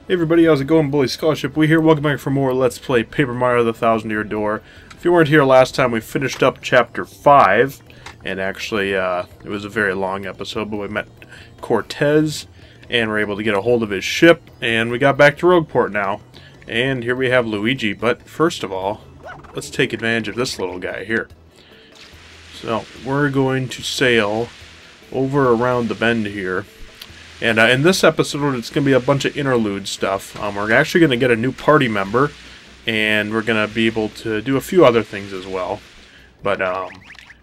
Hey everybody, how's it going? Bully Scholarship. We here. Welcome back for more Let's Play Paper Mario: The Thousand-Year Door. If you weren't here last time, we finished up Chapter 5, and actually, it was a very long episode, but we met Cortez, and were able to get a hold of his ship, and we got back to Rogueport now. And here we have Luigi, but first of all, let's take advantage of this little guy here. So, we're going to sail over around the bend here. And in this episode, it's going to be a bunch of interlude stuff. We're actually going to get a new party member, and we're going to be able to do a few other things as well. But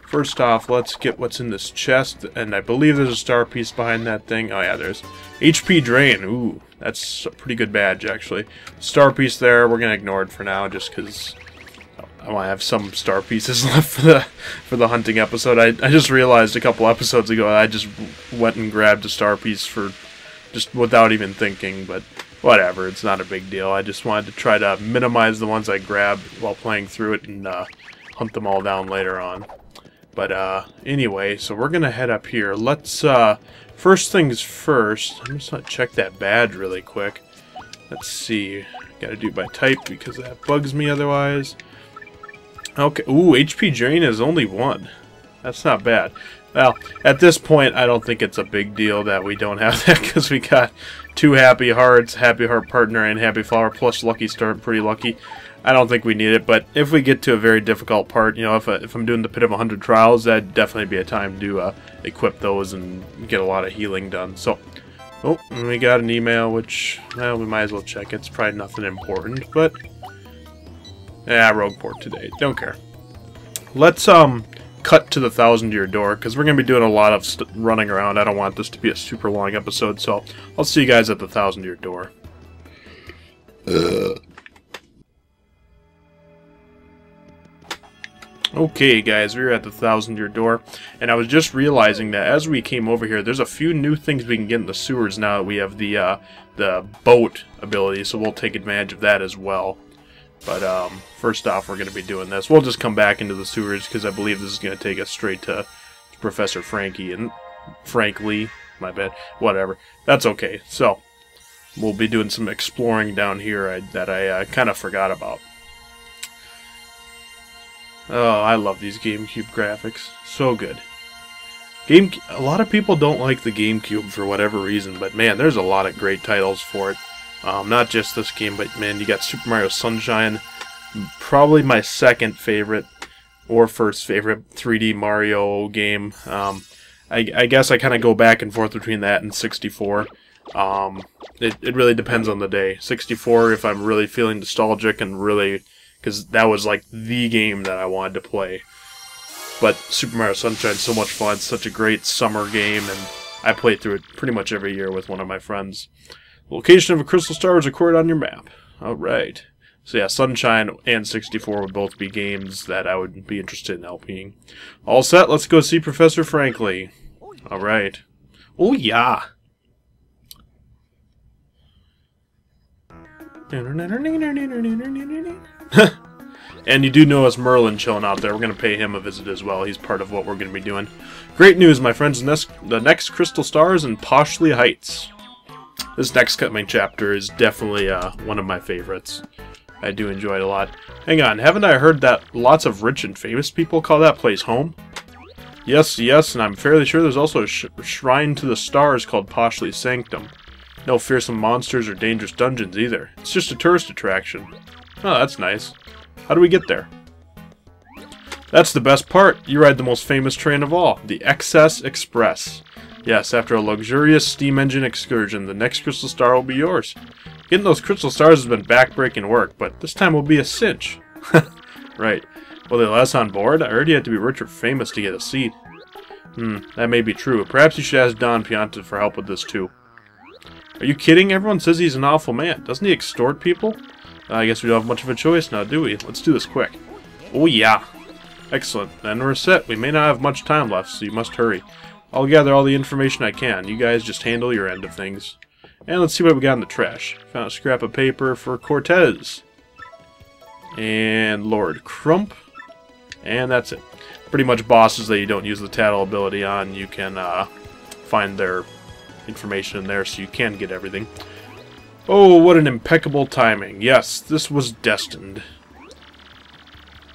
first off, let's get what's in this chest. And I believe there's a star piece behind that thing. Oh yeah, there's HP Drain. Ooh, that's a pretty good badge, actually. Star piece there, we're going to ignore it for now, just because I want to have some star pieces left for the hunting episode. I just realized a couple episodes ago I just went and grabbed a star piece for just without even thinking, but whatever, it's not a big deal. I just wanted to try to minimize the ones I grabbed while playing through it and hunt them all down later on. But anyway, so we're gonna head up here. Let's first things first. I'm just gonna check that badge really quick. Let's see. Gotta do it by type because that bugs me otherwise. Okay, ooh, HP Drain is only 1. That's not bad. Well, at this point, I don't think it's a big deal that we don't have that, because we got 2 Happy Hearts, Happy Heart Partner, and Happy Flower, plus Lucky Star, pretty lucky. I don't think we need it, but if we get to a very difficult part, you know, if I'm doing the Pit of 100 Trials, that'd definitely be a time to equip those and get a lot of healing done. So, oh, and we got an email, which, well, we might as well check. It's probably nothing important, but yeah, Rogueport today. Don't care. Let's cut to the Thousand-Year Door, because we're going to be doing a lot of running around. I don't want this to be a super long episode, so I'll see you guys at the Thousand-Year Door. Okay, guys, we're at the Thousand-Year Door, and I was just realizing that as we came over here, there's a few new things we can get in the sewers now that we have the boat ability, so we'll take advantage of that as well. But first off, we're going to be doing this. We'll just come back into the sewers because I believe this is going to take us straight to Professor Frankie and Frankly. My bad. Whatever. That's okay. So we'll be doing some exploring down here that I kind of forgot about. Oh, I love these GameCube graphics. So good. A lot of people don't like the GameCube for whatever reason, but man, there's a lot of great titles for it. Not just this game, but man, you got Super Mario Sunshine, probably my second favorite, or first favorite 3D Mario game. I guess I kind of go back and forth between that and 64. It really depends on the day. 64 if I'm really feeling nostalgic and really, because that was like the game that I wanted to play. But Super Mario Sunshine's so much fun, such a great summer game, and I play through it pretty much every year with one of my friends. The location of a crystal star is recorded on your map. Alright. So yeah, Sunshine and 64 would both be games that I would be interested in LPing. All set, let's go see Professor Frankly. Alright. Oh yeah! And you do notice Merlin chilling out there. We're going to pay him a visit as well. He's part of what we're going to be doing. Great news, my friends. The next crystal star is in Poshley Heights. This next coming chapter is definitely one of my favorites. I do enjoy it a lot. Hang on, haven't I heard that lots of rich and famous people call that place home? Yes, yes, and I'm fairly sure there's also a shrine to the stars called Poshley Sanctum. No fearsome monsters or dangerous dungeons either. It's just a tourist attraction. Oh, that's nice. How do we get there? That's the best part. You ride the most famous train of all, the Excess Express. Yes, after a luxurious steam engine excursion, the next crystal star will be yours. Getting those crystal stars has been back-breaking work, but this time will be a cinch. Right. Will they let us on board? I heard you had to be rich or famous to get a seat. That may be true. Perhaps you should ask Don Pianta for help with this too. Are you kidding? Everyone says he's an awful man. Doesn't he extort people? I guess we don't have much of a choice now, do we? Let's do this quick. Oh yeah. Excellent. Then we're set. We may not have much time left, so you must hurry. I'll gather all the information I can. You guys just handle your end of things. And let's see what we got in the trash. Found a scrap of paper for Cortez. And Lord Crump. And that's it. Pretty much bosses that you don't use the tattle ability on, you can find their information in there so you can get everything. Oh, what an impeccable timing. Yes, this was destined.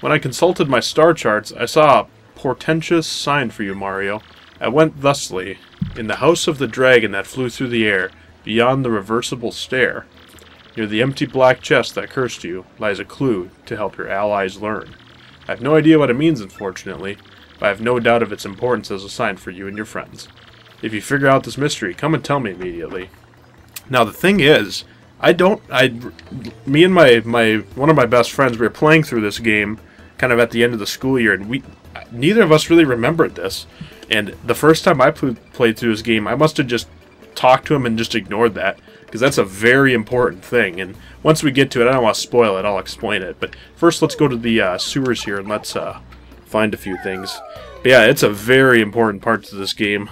When I consulted my star charts, I saw a portentous sign for you, Mario. I went thusly. In the house of the dragon that flew through the air, beyond the reversible stair, near the empty black chest that cursed you, lies a clue to help your allies learn. I have no idea what it means, unfortunately, but I have no doubt of its importance as a sign for you and your friends. If you figure out this mystery, come and tell me immediately. Now, the thing is, me and one of my best friends, we were playing through this game kind of at the end of the school year, and neither of us really remembered this. And the first time I played through this game, I must have just talked to him and just ignored that, because that's a very important thing. And once we get to it, I don't want to spoil it, I'll explain it. But first, let's go to the sewers here, and let's find a few things. But yeah, it's a very important part to this game,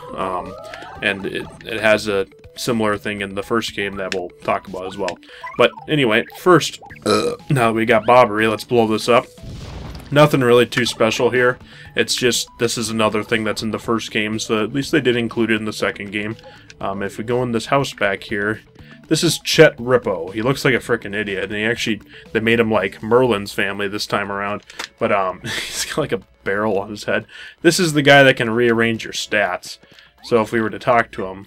and it has a similar thing in the first game that we'll talk about as well. But anyway, first, now that we got Bobbery, let's blow this up. Nothing really too special here. It's just, this is another thing that's in the first game, so at least they did include it in the second game. If we go in this house back here, this is Chet Rippo. He looks like a frickin' idiot, and they made him like Merlin's family this time around, but he's got like a barrel on his head. This is the guy that can rearrange your stats, so if we were to talk to him,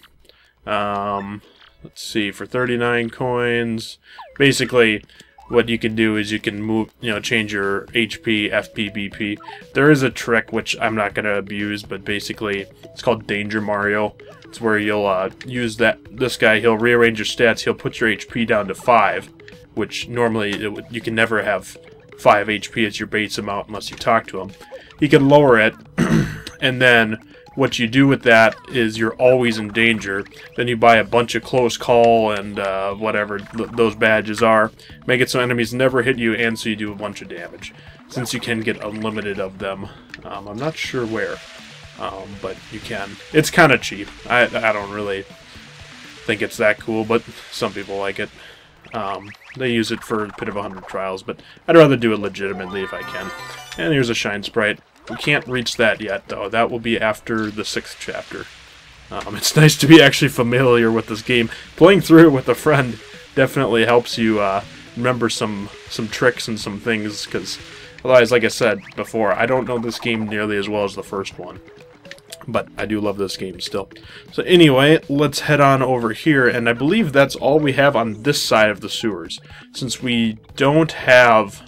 let's see, for 39 coins, basically, what you can do is you can move, change your HP, FP, BP. There is a trick, which I'm not going to abuse, but basically, it's called Danger Mario. It's where you'll use this guy, he'll rearrange your stats, he'll put your HP down to 5, which normally you can never have 5 HP as your base amount unless you talk to him. He can lower it, and then what you do with that is you're always in danger. Then you buy a bunch of close call and whatever those badges are. Make it so enemies never hit you, and so you do a bunch of damage. Since you can get unlimited of them. I'm not sure where, but you can. It's kind of cheap. I don't really think it's that cool, but some people like it. They use it for a bit of 100 trials, but I'd rather do it legitimately if I can. And here's a Shine Sprite. We can't reach that yet, though. That will be after the 6th chapter. It's nice to be actually familiar with this game. Playing through it with a friend definitely helps you remember some tricks and some things, because otherwise, like I said before, I don't know this game nearly as well as the first one. But I do love this game still. So anyway, let's head on over here, and I believe that's all we have on this side of the sewers. Since we don't have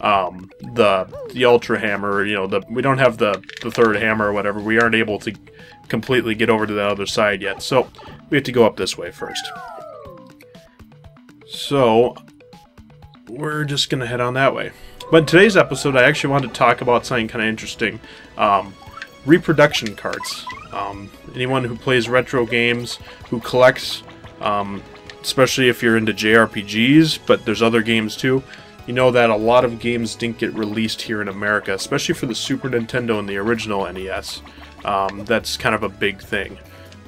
the Ultra Hammer, we don't have the third hammer or whatever, we aren't able to completely get over to the other side yet, so we have to go up this way first. So we're just gonna head on that way. But in today's episode, I actually wanted to talk about something kind of interesting. Reproduction carts. Anyone who plays retro games, who collects, especially if you're into JRPGs, but there's other games too, you know that a lot of games didn't get released here in America, especially for the Super Nintendo and the original NES. That's kind of a big thing.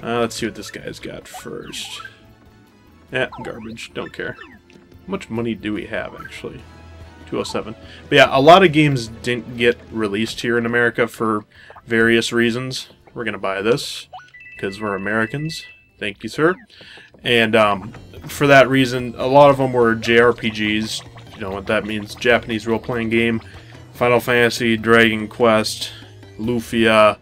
Let's see what this guy's got first. Garbage. Don't care. How much money do we have, actually? 207. But yeah, a lot of games didn't get released here in America for various reasons. We're going to buy this because we're Americans. Thank you, sir. And for that reason, a lot of them were JRPGs. You know what that means? Japanese role-playing game. Final Fantasy, Dragon Quest, Lufia.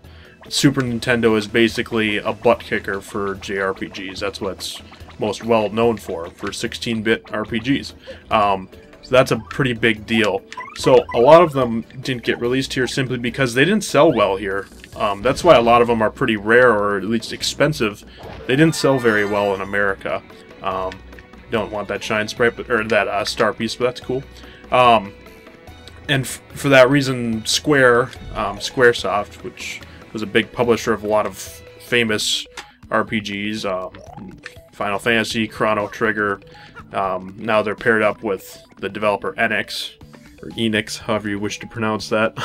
Super Nintendo is basically a butt kicker for JRPGs. That's what it's most well known for 16-bit RPGs. So that's a pretty big deal. So a lot of them didn't get released here simply because they didn't sell well here. That's why a lot of them are pretty rare, or at least expensive. They didn't sell very well in America. Don't want that Shine Sprite, or that Star Piece, but that's cool. And for that reason, Squaresoft, which was a big publisher of a lot of famous RPGs, Final Fantasy, Chrono Trigger. Now they're paired up with the developer Enix, or Enix, however you wish to pronounce that.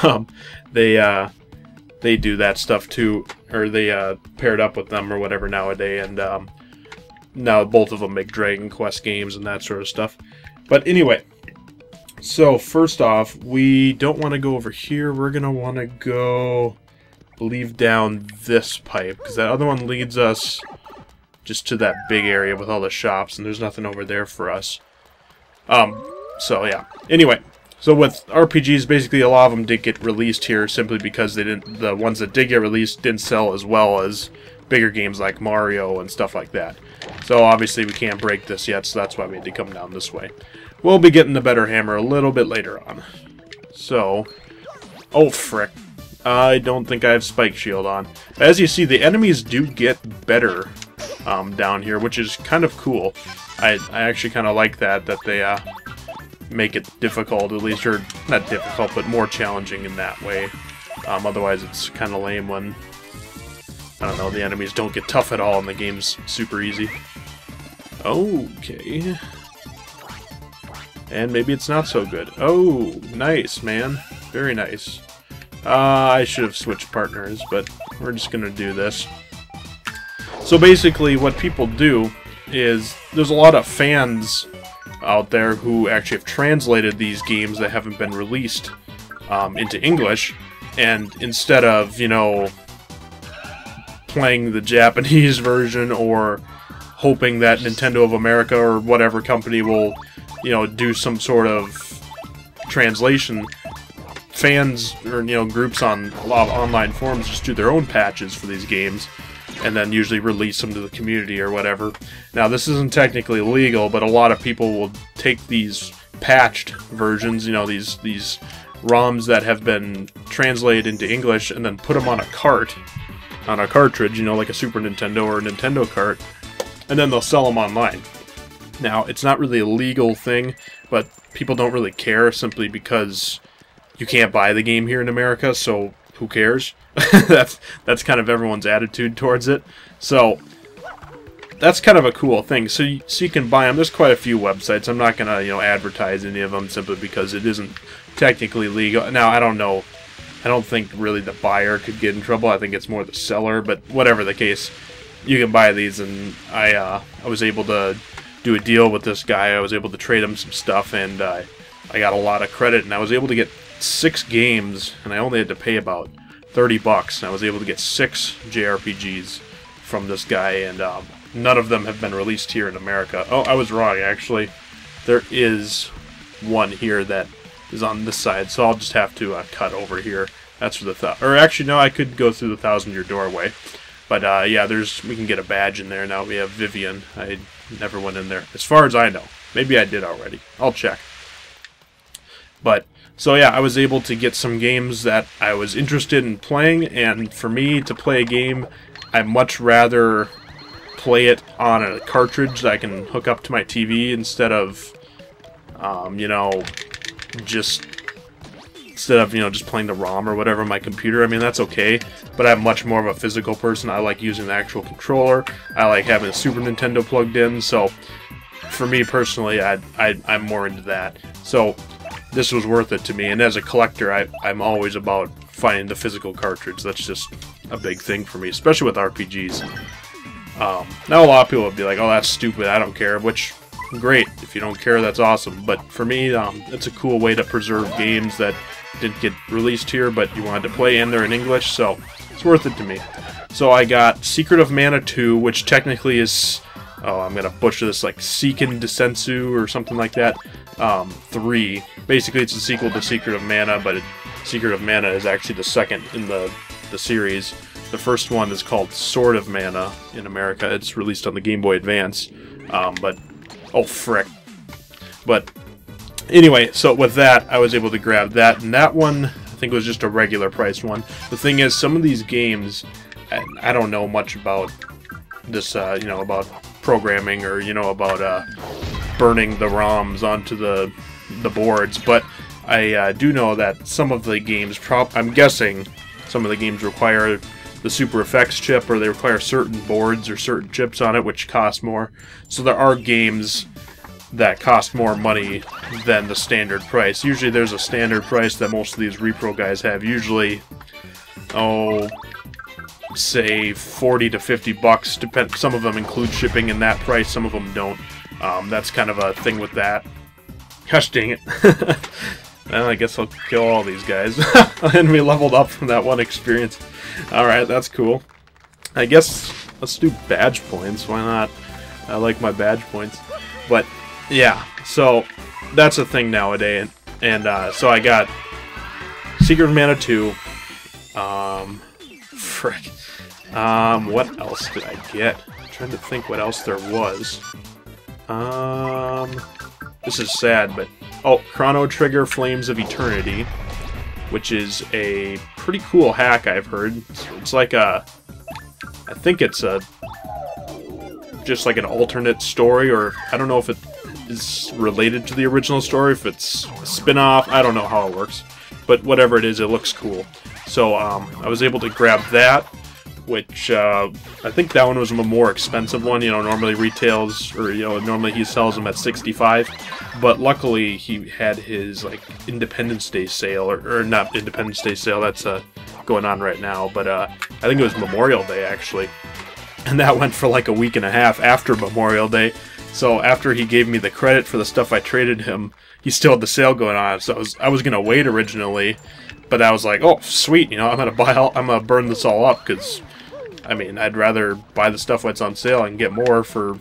They do that stuff too, or they paired up with them or whatever nowadays, and now both of them make Dragon Quest games and that sort of stuff. But anyway, so first off, we don't want to go over here. We're going to want to go, I believe, down this pipe, because that other one leads us just to that big area with all the shops, and there's nothing over there for us. So yeah. Anyway, so with RPGs, basically a lot of them did get released here simply because they didn't. The ones that did get released didn't sell as well as bigger games like Mario and stuff like that. So obviously we can't break this yet, so that's why we had to come down this way. We'll be getting the better hammer a little bit later on. So, oh frick. I don't think I have Spike Shield on. As you see, the enemies do get better down here, which is kind of cool. I actually kind of like that they make it difficult, at least, or not difficult, but more challenging in that way. Otherwise, it's kind of lame when, I don't know, the enemies don't get tough at all and the game's super easy. Okay. And maybe it's not so good. Oh, nice, man. Very nice. I should have switched partners, but we're just going to do this. So basically, what people do is, there's a lot of fans out there who actually have translated these games that haven't been released into English, and instead of, you know, playing the Japanese version or hoping that Nintendo of America or whatever company will, you know, do some sort of translation, fans or, you know, groups on a lot of online forums just do their own patches for these games and then usually release them to the community or whatever. Now, this isn't technically legal, but a lot of people will take these patched versions, you know, these ROMs that have been translated into English, and then put them on a cart, on a cartridge, you know, like a Super Nintendo or a Nintendo cart, and then they'll sell them online. Now, it's not really a legal thing, but people don't really care simply because you can't buy the game here in America, so who cares? that's kind of everyone's attitude towards it. So that's kind of a cool thing. So you can buy them. There's quite a few websites. I'm not gonna, you know, advertise any of them simply because it isn't technically legal. Now, I don't know. I don't think really the buyer could get in trouble. I think it's more the seller. But whatever the case, you can buy these, and I was able to do a deal with this guy. I was able to trade him some stuff, and I got a lot of credit, and I was able to get 6 games, and I only had to pay about $30, and I was able to get 6 JRPGs from this guy, and none of them have been released here in America. Oh, I was wrong, actually. There is one here that is on this side, so I'll just have to cut over here. That's for the or actually, no, I could go through the 1,000-year doorway. But yeah, we can get a badge in there now. We have Vivian. I never went in there, as far as I know. Maybe I did already. I'll check. But so yeah, I was able to get some games that I was interested in playing, and for me to play a game, I'd much rather play it on a cartridge that I can hook up to my TV instead of, you know, just playing the ROM or whatever on my computer. I mean, that's okay, but I'm much more of a physical person. I like using the actual controller. I like having a Super Nintendo plugged in, so for me personally, I'm more into that. So this was worth it to me, and as a collector, I'm always about finding the physical cartridge. That's just a big thing for me, especially with RPGs. Now a lot of people would be like, oh, that's stupid, I don't care, which, great, if you don't care, that's awesome. But for me, it's a cool way to preserve games that didn't get released here, but you wanted to play, and they're in English, so it's worth it to me. So I got Secret of Mana 2, which technically is, oh, I'm going to butcher this, like Seiken Densetsu or something like that, 3. Basically, it's a sequel to Secret of Mana, but Secret of Mana is actually the second in the series. The first one is called Sword of Mana in America. It's released on the Game Boy Advance, but, oh, frick. But anyway, so with that, I was able to grab that, and that one, I think, was just a regular price one. The thing is, some of these games, I don't know much about this, you know, about programming or, you know, about burning the ROMs onto the boards, but I do know that some of the games, I'm guessing some of the games require the Super Effects chip, or they require certain boards or certain chips on it, which cost more. So there are games that cost more money than the standard price. Usually there's a standard price that most of these repro guys have. Usually, oh, say 40 to 50 bucks. Some of them include shipping in that price, some of them don't. That's kind of a thing with that. Gosh dang it. Well, I guess I'll kill all these guys. And we leveled up from that one experience. Alright, that's cool. I guess let's do badge points. Why not? I like my badge points. But yeah, so that's a thing nowadays. And so I got Secret of Mana 2. Frick. What else did I get? I'm trying to think what else there was. This is sad, but oh, Chrono Trigger Flames of Eternity, which is a pretty cool hack I've heard. It's like a, I think it's a just like an alternate story, or I don't know if it is related to the original story, if it's a spin-off, I don't know how it works. But whatever it is, it looks cool. So I was able to grab that, which I think that one was a more expensive one. You know, normally retails, or normally he sells them at $65. But luckily he had his like Independence Day sale, or not Independence Day sale. That's going on right now. But I think it was Memorial Day actually, and that went for like a week and a half after Memorial Day. So after he gave me the credit for the stuff I traded him, he still had the sale going on. So I was gonna wait originally, but I was like, oh sweet, I'm gonna burn this all up, because I mean I'd rather buy the stuff that's on sale and get more for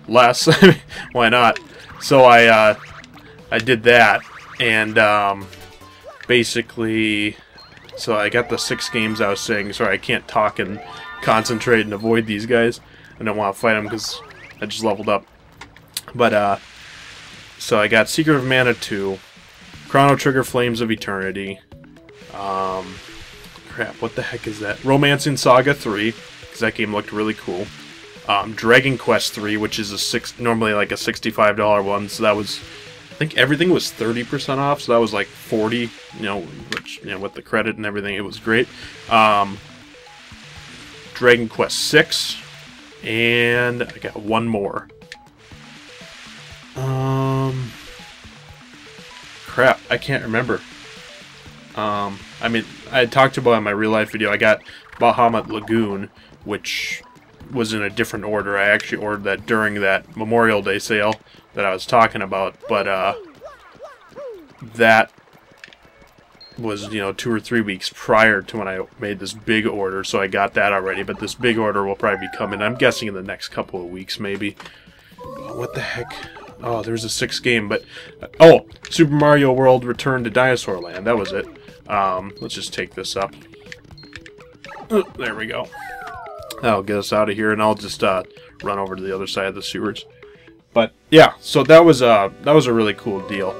less. Why not? So I did that, and basically, so I got the 6 games I was saying. Sorry, I can't talk and concentrate and avoid these guys. I don't want to fight them because I just leveled up. But so I got Secret of Mana 2, Chrono Trigger Flames of Eternity, crap, what the heck is that? Romancing Saga 3, because that game looked really cool. Dragon Quest 3, which is normally like a $65 one, so that was, I think everything was 30% off, so that was like 40, which, with the credit and everything, it was great. Dragon Quest 6, and I got one more. Crap, I can't remember. I mean, I talked about in my real life video, I got Bahamut Lagoon, which was in a different order. I actually ordered that during that Memorial Day sale that I was talking about, but that was 2 or 3 weeks prior to when I made this big order, so I got that already. But this big order will probably be coming, I'm guessing, in the next couple of weeks maybe. What the heck? Oh, there's a 6th game, but oh, Super Mario World Return to Dinosaur Land. That was it. Let's just take this up. Oh, there we go. That'll get us out of here, and I'll just run over to the other side of the sewers. But yeah, so that was a really cool deal.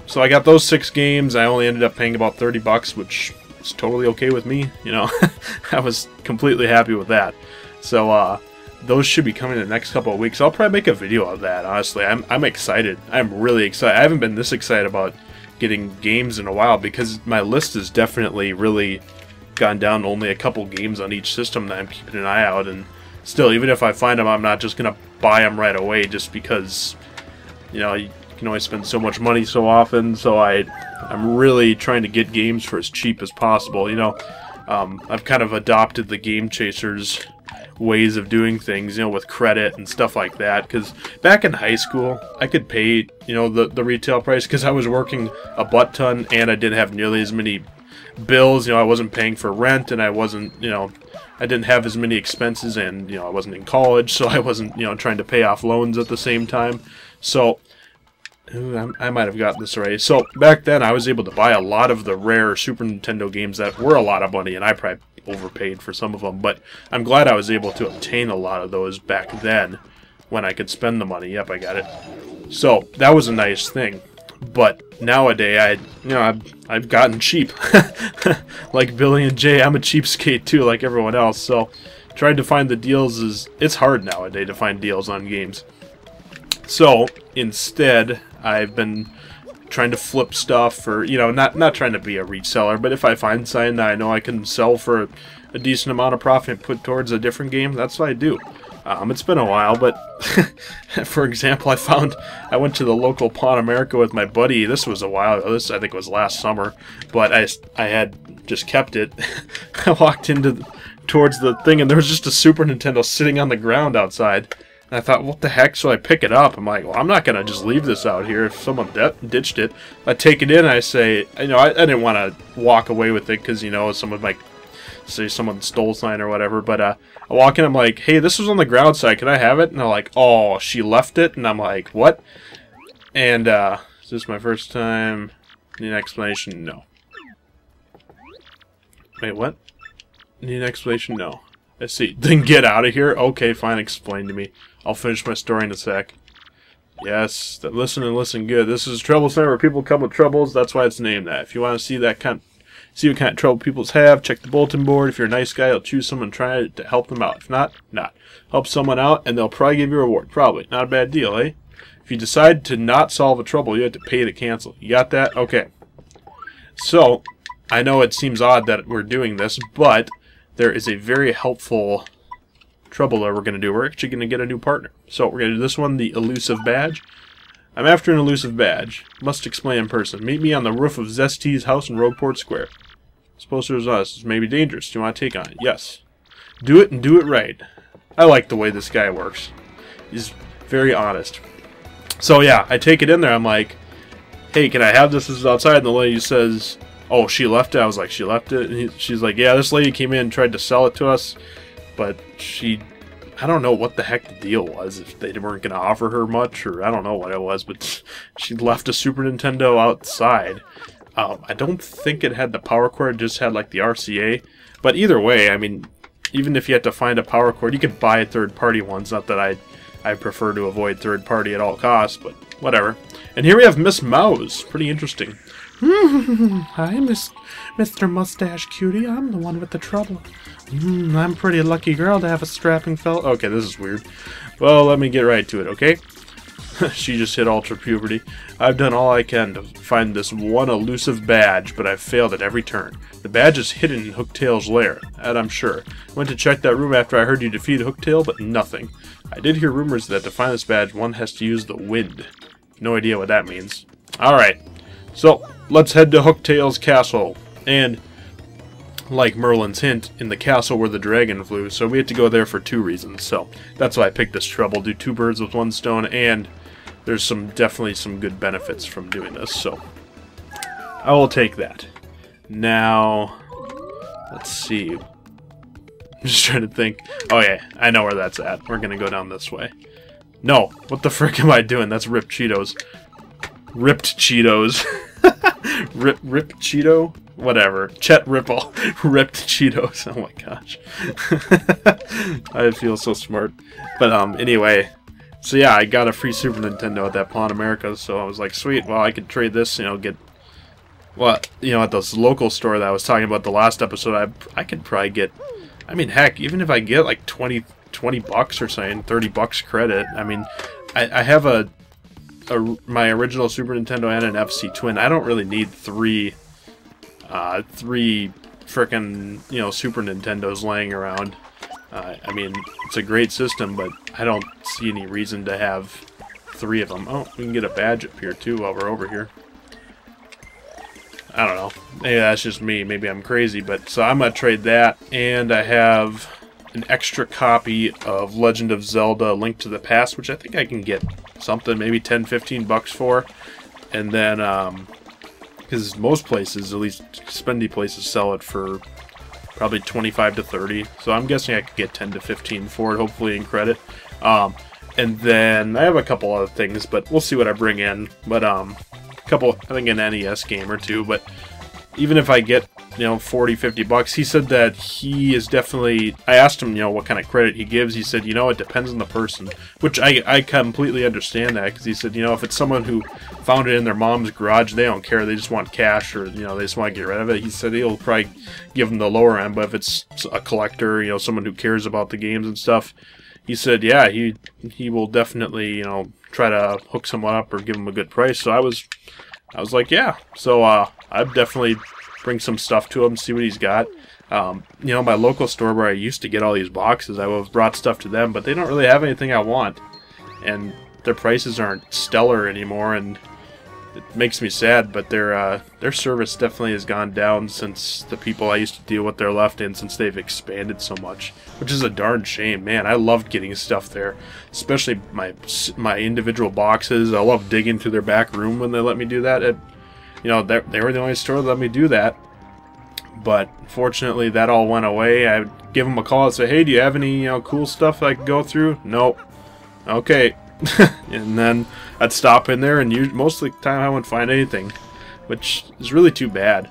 So I got those 6 games. I only ended up paying about $30, which is totally okay with me. I was completely happy with that. So those should be coming in the next couple of weeks. I'll probably make a video of that. Honestly, I'm excited. I'm really excited. I haven't been this excited about getting games in a while, because my list has definitely really gone down. Only a couple games on each system that I'm keeping an eye out, and still, even if I find them, I'm not just gonna buy them right away, just because you can only spend so much money so often. So I'm really trying to get games for as cheap as possible. I've kind of adopted the Game Chasers ways of doing things, with credit and stuff like that, because back in high school I could pay the retail price, because I was working a butt ton and I didn't have nearly as many bills. I wasn't paying for rent, and I wasn't I didn't have as many expenses, and I wasn't in college, so I wasn't trying to pay off loans at the same time. So I might have gotten this already. So back then I was able to buy a lot of the rare Super Nintendo games that were a lot of money, and I probably overpaid for some of them, but I'm glad I was able to obtain a lot of those back then when I could spend the money. Yep, I got it. So that was a nice thing. But nowadays, I've gotten cheap. Like Billy and Jay, I'm a cheapskate too, like everyone else. So trying to find the deals it's hard nowadays to find deals on games. So instead, I've been trying to flip stuff, or not trying to be a reseller, but if I find something that I know I can sell for a decent amount of profit and put towards a different game, that's what I do. It's been a while, but for example, I went to the local Pawn America with my buddy. This was a while ago. This, I think, was last summer, but I had just kept it. I walked towards the thing, and there was just a Super Nintendo sitting on the ground outside. And I thought, what the heck? So I pick it up. I'm like, well, I'm not going to just leave this out here if someone ditched it. I take it in, and I say, I didn't want to walk away with it, because, some of my say someone stole sign or whatever. But I walk in, I'm like, hey, this was on the ground side, can I have it? And they're like, oh, she left it? And I'm like, what? And is this my first time? Need an explanation? No. Wait, what? Need an explanation? No. I see. Then get out of here? Okay, fine, explain to me. I'll finish my story in a sec. Yes, listen and listen good. This is a trouble center where people come with troubles. That's why it's named that. If you want to see what kind of trouble people have, check the bulletin board. If you're a nice guy, you'll choose someone and try to help them out. If not, not. Help someone out, and they'll probably give you a reward. Probably. Not a bad deal, eh? If you decide to not solve a trouble, you have to pay to cancel. You got that? Okay. So, I know it seems odd that we're doing this, but there is a very helpful trouble that we're going to do. We're actually going to get a new partner. So we're going to do this one, the Elusive Badge. I'm after an Elusive Badge. Must explain in person. Meet me on the roof of Zest's house in Rogueport Square. Suppose there's us. It's maybe dangerous. Do you want to take on it? Yes. Do it and do it right. I like the way this guy works. He's very honest. So yeah, I take it in there. I'm like, hey, can I have this? This is outside. And the lady says, oh, she left it? I was like, she left it? And she's like, yeah, this lady came in and tried to sell it to us. But I don't know what the heck the deal was, if they weren't going to offer her much, or I don't know what it was, but she left a Super Nintendo outside. I don't think it had the power cord, it just had like the RCA. But either way, I mean, even if you had to find a power cord, you could buy third-party ones. Not that I prefer to avoid third-party at all costs, but whatever. And here we have Miss Mouse. Pretty interesting. Hi, Mr. Mustache Cutie. I'm the one with the trouble. I'm a pretty lucky girl to have a strapping fellow. Okay, this is weird. Well, let me get right to it, okay? She just hit ultra puberty. I've done all I can to find this one elusive badge, but I've failed at every turn. The badge is hidden in Hooktail's lair, that I'm sure. I went to check that room after I heard you defeat Hooktail, but nothing. I did hear rumors that to find this badge, one has to use the wind. No idea what that means. Alright, so let's head to Hooktail's castle. And like Merlin's hint, in the castle where the dragon flew, so we had to go there for 2 reasons. So that's why I picked this trouble. Do 2 birds with 1 stone, and there's definitely some good benefits from doing this, so I will take that. Now, let's see. I'm just trying to think. Oh yeah, I know where that's at. We're gonna go down this way. No, what the frick am I doing? That's Ripped Cheetos. Ripped Cheetos. Rip Cheeto? Whatever. Chet Ripple. Ripped Cheetos. Oh my gosh. I feel so smart. But anyway. So yeah, I got a free Super Nintendo at that Pawn America, so I was like, sweet, well I could trade this, you know, get... Well, you know, at this local store that I was talking about the last episode, I could probably get... I mean, heck, even if I get like 20 bucks or something, 30 bucks credit, I mean, I have my original Super Nintendo and an FC Twin. I don't really need three frickin', you know, Super Nintendos laying around. I mean, it's a great system, but I don't see any reason to have 3 of them. Oh, we can get a badge up here too while we're over here. I don't know. Maybe that's just me. Maybe I'm crazy, but so I'm gonna trade that, and I have an extra copy of Legend of Zelda: Link to the Past, which I think I can get something, maybe 10-15 bucks for. And then, because most places, at least spendy places, sell it for probably 25 to 30. So I'm guessing I could get 10 to 15 for it, hopefully in credit. And then I have a couple other things, but we'll see what I bring in. But a couple, I think an NES game or 2. But even if I get, you know, 40-50 bucks, he said that he is definitely... I asked him, you know, what kind of credit he gives. He said, you know, it depends on the person, which I completely understand that, because he said, you know, if it's someone who found it in their mom's garage, they don't care, they just want cash, or, you know, they just want to get rid of it. He said he'll probably give them the lower end, but if it's a collector, you know, someone who cares about the games and stuff, he said, yeah, he will definitely, you know, try to hook someone up or give them a good price. So I was like, yeah. So I'd definitely bring some stuff to him, see what he's got. You know, my local store where I used to get all these boxes, I would have brought stuff to them, but they don't really have anything I want. And their prices aren't stellar anymore, and it makes me sad, but their service definitely has gone down since the people I used to deal with there left, and since they've expanded so much, which is a darn shame. Man, I loved getting stuff there, especially my individual boxes. I love digging through their back room when they let me do that. You know, they were the only store that let me do that. But fortunately, that all went away. I would give them a call and say, "Hey, do you have any cool stuff I can go through?" Nope. Okay. And then I'd stop in there, and most of the time I wouldn't find anything, which is really too bad.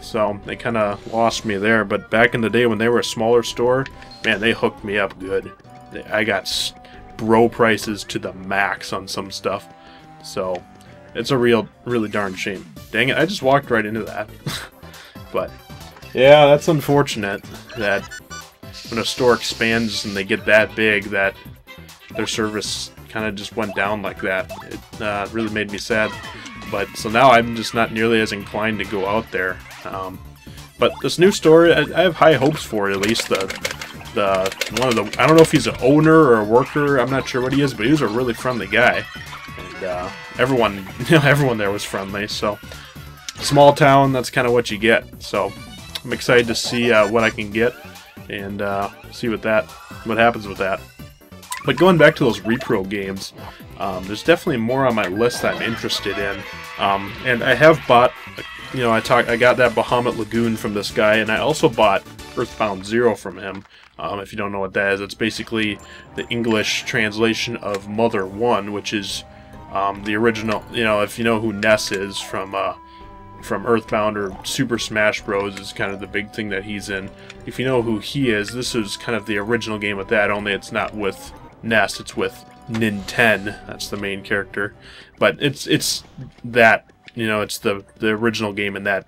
So they kind of lost me there. But back in the day when they were a smaller store, man, they hooked me up good. I got bro prices to the max on some stuff. So it's a really darn shame. Dang it, I just walked right into that. But yeah, that's unfortunate that when a store expands and they get that big, that their service kind of just went down like that. It really made me sad. But so now I'm just not nearly as inclined to go out there. But this new store, I have high hopes for it. At least one of the, I don't know if he's an owner or a worker. I'm not sure what he is, but he was a really friendly guy, and everyone there was friendly. So small town, that's kind of what you get. So I'm excited to see what I can get and see what happens with that. But going back to those repro games, there's definitely more on my list that I'm interested in. And I have bought, I got that Bahamut Lagoon from this guy, and I also bought Earthbound Zero from him. If you don't know what that is, it's basically the English translation of Mother 1, which is the original. If you know who Ness is from Earthbound or Super Smash Bros. Is kind of the big thing that he's in. If you know who he is, this is kind of the original game with that, only it's not with Ness, it's with Ninten. That's the main character. But it's that, it's the original game in that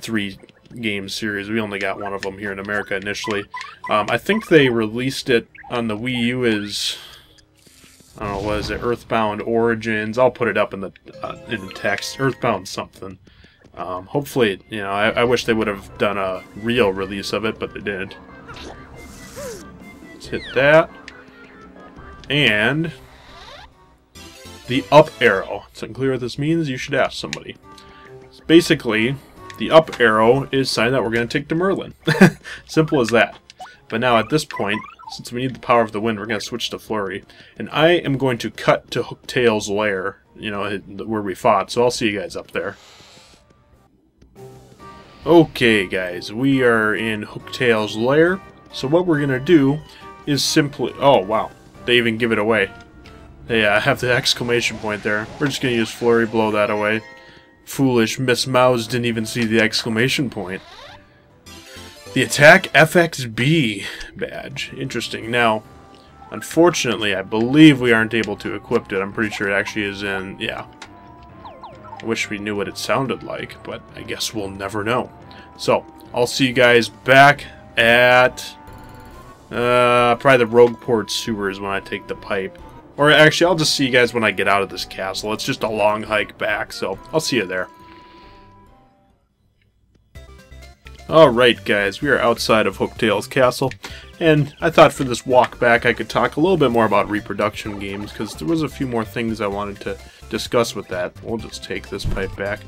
3-game series. We only got one of them here in America initially. I think they released it on the Wii U as, I don't know, what is it, Earthbound Origins. I'll put it up in the text. Earthbound something. Hopefully, I wish they would have done a real release of it, but they didn't. Let's hit that. And the up arrow. It's unclear what this means. You should ask somebody. Basically, the up arrow is sign that we're going to take to Merlin. Simple as that. But now at this point, since we need the power of the wind, we're going to switch to Flurry. And I am going to cut to Hooktail's lair, where we fought. So I'll see you guys up there. Okay, guys, we are in Hooktail's lair. So what we're going to do is simply... Oh, wow. They even give it away. They have the exclamation point there. We're just going to use Flurry, blow that away. Foolish Miss Mouse didn't even see the exclamation point. The attack FXB badge. Interesting. Now, unfortunately, I believe we aren't able to equip it. I'm pretty sure it actually is in... Yeah. I wish we knew what it sounded like, but I guess we'll never know. So, I'll see you guys back at... probably the Rogueport sewers when I take the pipe. Or actually, I'll just see you guys when I get out of this castle. It's just a long hike back, so I'll see you there. Alright guys, we are outside of Hooktail's castle, and I thought for this walk back I could talk a little bit more about reproduction games, because there was a few more things I wanted to discuss with that. We'll just take this pipe back.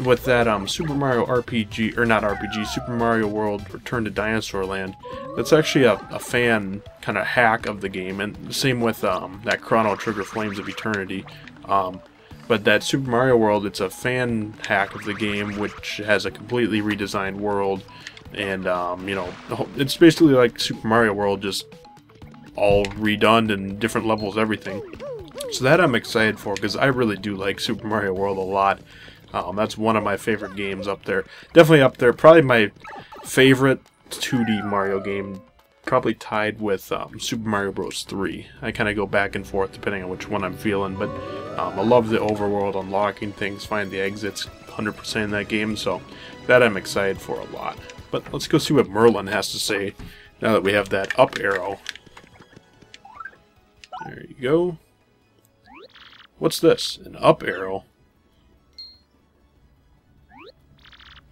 With that Super Mario RPG, or not RPG, Super Mario World Return to Dinosaur Land, that's actually a fan kind of hack of the game, and same with that Chrono Trigger Flames of Eternity. But that Super Mario World, it's a fan hack of the game, which has a completely redesigned world, and it's basically like Super Mario World, just all redone and different levels, everything. So that I'm excited for, because I really do like Super Mario World a lot. That's one of my favorite games up there. Definitely up there. Probably my favorite 2D Mario game. Probably tied with Super Mario Bros. 3. I kind of go back and forth depending on which one I'm feeling. But I love the overworld, unlocking things, find the exits 100% in that game. So that I'm excited for a lot. But let's go see what Merlin has to say now that we have that up arrow. There you go. What's this? An up arrow?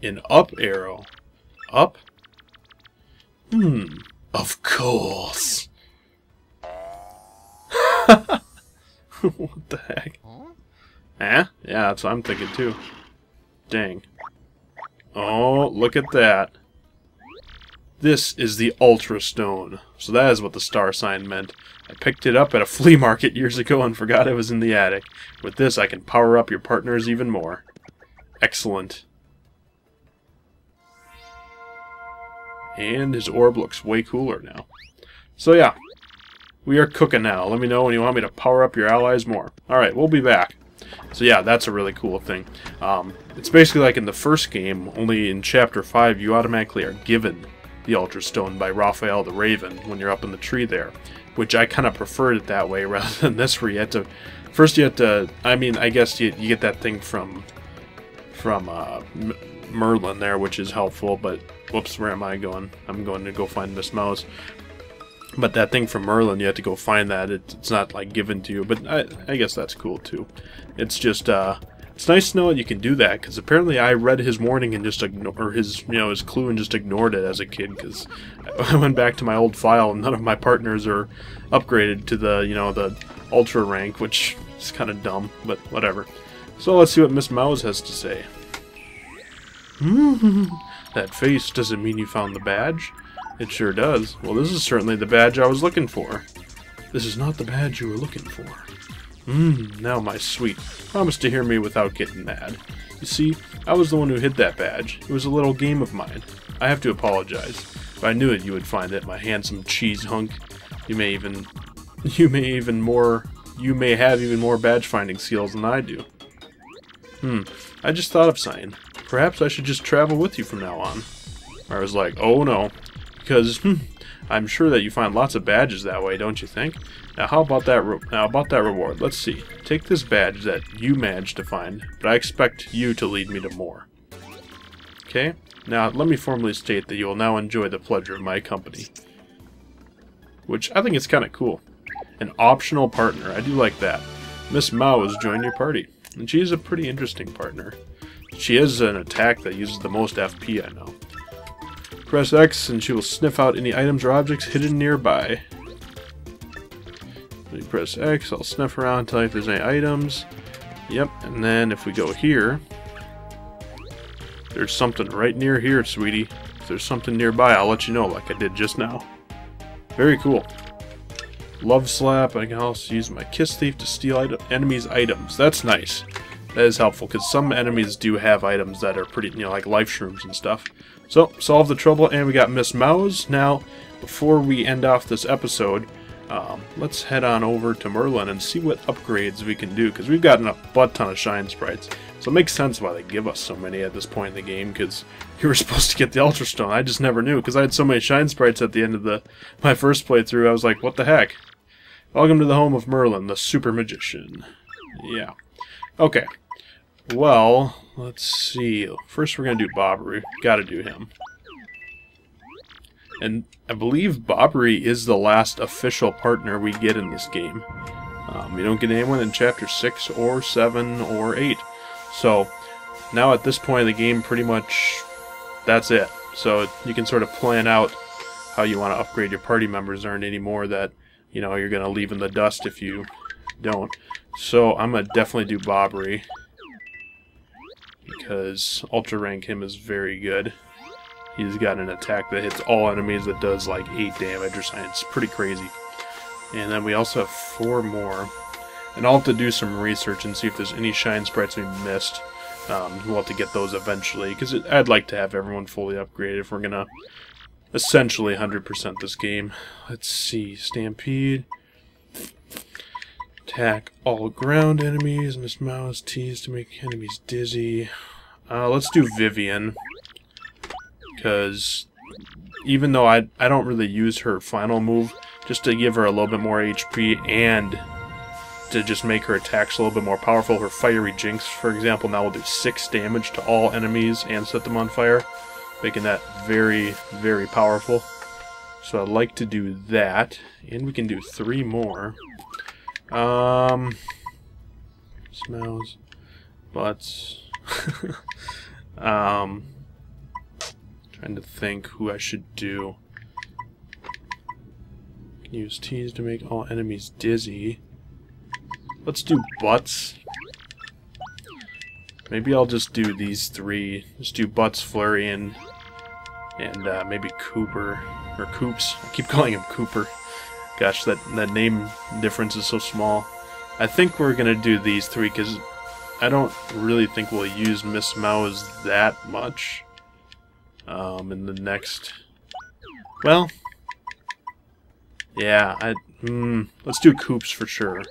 An up arrow. Up? Of course. What the heck? Eh? Yeah, that's what I'm thinking too. Dang. Oh, look at that. This is the Ultra Stone. So that is what the star sign meant. I picked it up at a flea market years ago and forgot it was in the attic. With this, I can power up your partners even more. Excellent. And his orb looks way cooler now. So yeah, we are cooking now. Let me know when you want me to power up your allies more. Alright, we'll be back. So yeah, that's a really cool thing. It's basically like in the first game, only in Chapter 5 you automatically are given the Ultra Stone by Raphael the Raven when you're up in the tree there. Which I kind of preferred it that way rather than this where you had to... First you have to... I mean, I guess you get that thing from Merlin there, which is helpful, but... Whoops, where am I going? I'm going to go find Miss Mouse. But that thing from Merlin, you have to go find that. It's not, like, given to you, but I guess that's cool, too. It's just, it's nice to know that you can do that, because apparently I read his warning and just or his clue and just ignored it as a kid, because I went back to my old file and none of my partners are upgraded to the, the Ultra rank, which is kind of dumb, but whatever. So let's see what Miss Mouse has to say. That face doesn't mean you found the badge. It sure does. Well, this is certainly the badge I was looking for. This is not the badge you were looking for. Now my sweet. Promise to hear me without getting mad. You see, I was the one who hid that badge. It was a little game of mine. I have to apologize. If I knew it, you would find it, my handsome cheese hunk. You may have even more badge finding skills than I do. I just thought of something. Perhaps I should just travel with you from now on. I was like, oh no. Because, I'm sure that you find lots of badges that way, don't you think? Now, how about that reward? Let's see. Take this badge that you managed to find, but I expect you to lead me to more. Okay? Now, let me formally state that you will now enjoy the pleasure of my company. Which, I think is kind of cool. An optional partner. I do like that. Miss Mao has joined your party, and she is a pretty interesting partner. She has an attack that uses the most FP, I know. Press X and she will sniff out any items or objects hidden nearby. When you press X, I'll sniff around and tell you if there's any items. Yep, and then if we go here, there's something right near here, sweetie. If there's something nearby, I'll let you know like I did just now. Very cool. Love Slap, I can also use my Kiss Thief to steal enemies' items. That's nice. That is helpful, because some enemies do have items that are pretty, like life shrooms and stuff. So, solve the trouble, and we got Miss Mouse. Now, before we end off this episode, let's head on over to Merlin and see what upgrades we can do, because we've gotten a butt ton of Shine Sprites. So it makes sense why they give us so many at this point in the game, because you were supposed to get the Ultra Stone. I just never knew, because I had so many Shine Sprites at the end of my first playthrough, I was like, what the heck? Welcome to the home of Merlin, the Super Magician. Yeah. Okay. Well, let's see. First we're going to do Bobbery. Gotta do him. And I believe Bobbery is the last official partner we get in this game. We don't get anyone in Chapter 6 or 7 or 8. So, now at this point in the game, pretty much that's it. So, you can sort of plan out how you want to upgrade your party members. There aren't any more that, you're going to leave in the dust if you don't. So, I'm going to definitely do Bobbery, because Ultra Rank him is very good. He's got an attack that hits all enemies that does like 8 damage or something. It's pretty crazy. And then we also have 4 more. And I'll have to do some research and see if there's any Shine Sprites we missed. We'll have to get those eventually, because I'd like to have everyone fully upgraded if we're going to essentially 100% this game. Let's see. Stampede. Attack all ground enemies. Miss Mouse tease to make enemies dizzy. Let's do Vivian, because even though I don't really use her final move, just to give her a little bit more HP and to just make her attacks a little bit more powerful. Her Fiery Jinx, for example, now will do 6 damage to all enemies and set them on fire, making that very, very powerful. So I'd like to do that, and we can do 3 more. Smells, butts. Trying to think who I should do. Can use tease to make all enemies dizzy. Let's do butts. Maybe I'll just do these 3. Just do butts, flurry, and maybe Cooper or Coops. I keep calling him Cooper. Gosh, that name difference is so small. I think we're gonna do these 3 because I don't really think we'll use Miss Mouse that much in the next Well, yeah, let's do Coops for sure.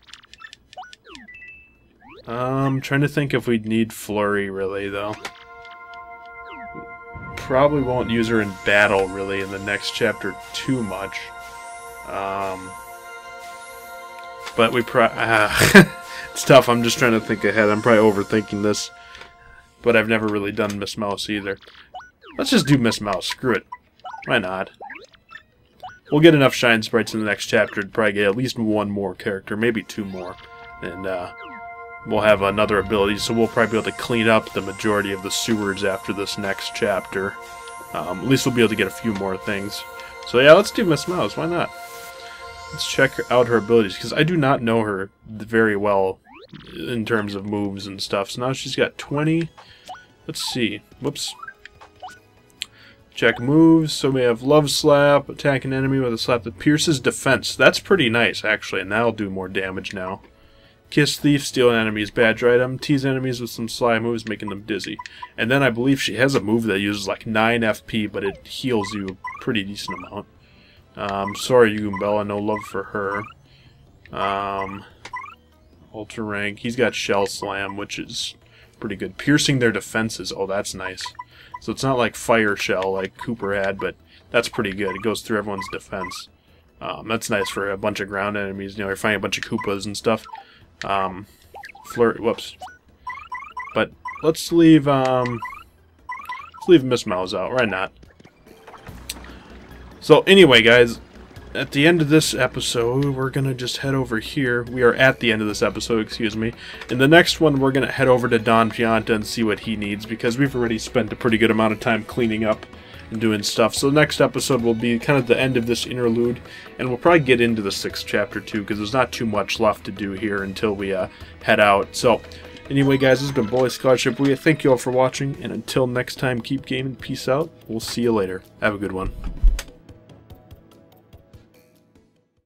Trying to think if we'd need Flurry, really, though. Probably won't use her in battle, really, in the next chapter too much. But we it's tough, I'm just trying to think ahead. I'm probably overthinking this. But I've never really done Miss Mouse either. Let's just do Miss Mouse, screw it. Why not? We'll get enough Shine Sprites in the next chapter to probably get at least one more character, maybe two more. And, we'll have another ability, so we'll probably be able to clean up the majority of the sewers after this next chapter. At least we'll be able to get a few more things. So yeah, let's do Miss Mouse, why not? Let's check out her abilities, because I do not know her very well in terms of moves and stuff. So now she's got 20. Let's see. Whoops. Check moves. So we have Love Slap, attack an enemy with a slap that pierces defense. That's pretty nice, actually, and that'll do more damage now. Kiss Thief, steal an enemy's badge item, tease enemies with some sly moves, making them dizzy. And then I believe she has a move that uses like 9 FP, but it heals you a pretty decent amount. Sorry, Goombella, no love for her. Ultra rank, he's got Shell Slam, which is pretty good. Piercing their defenses, oh, that's nice. So it's not like Fire Shell like Cooper had, but that's pretty good. It goes through everyone's defense. That's nice for a bunch of ground enemies. You know, you're fighting a bunch of Koopas and stuff. Whoops. But let's leave Miss Mouse out. Why not? So anyway, guys, at the end of this episode, we're gonna just head over here. We are at the end of this episode, excuse me. In the next one, we're gonna head over to Don Pianta and see what he needs, because we've already spent a pretty good amount of time cleaning up and doing stuff. So the next episode will be kind of the end of this interlude, and we'll probably get into the 6th chapter too, because there's not too much left to do here until we head out. So anyway, guys, this has been Bully Scholarship. We thank you all for watching, and until next time, keep gaming. Peace out. We'll see you later. Have a good one.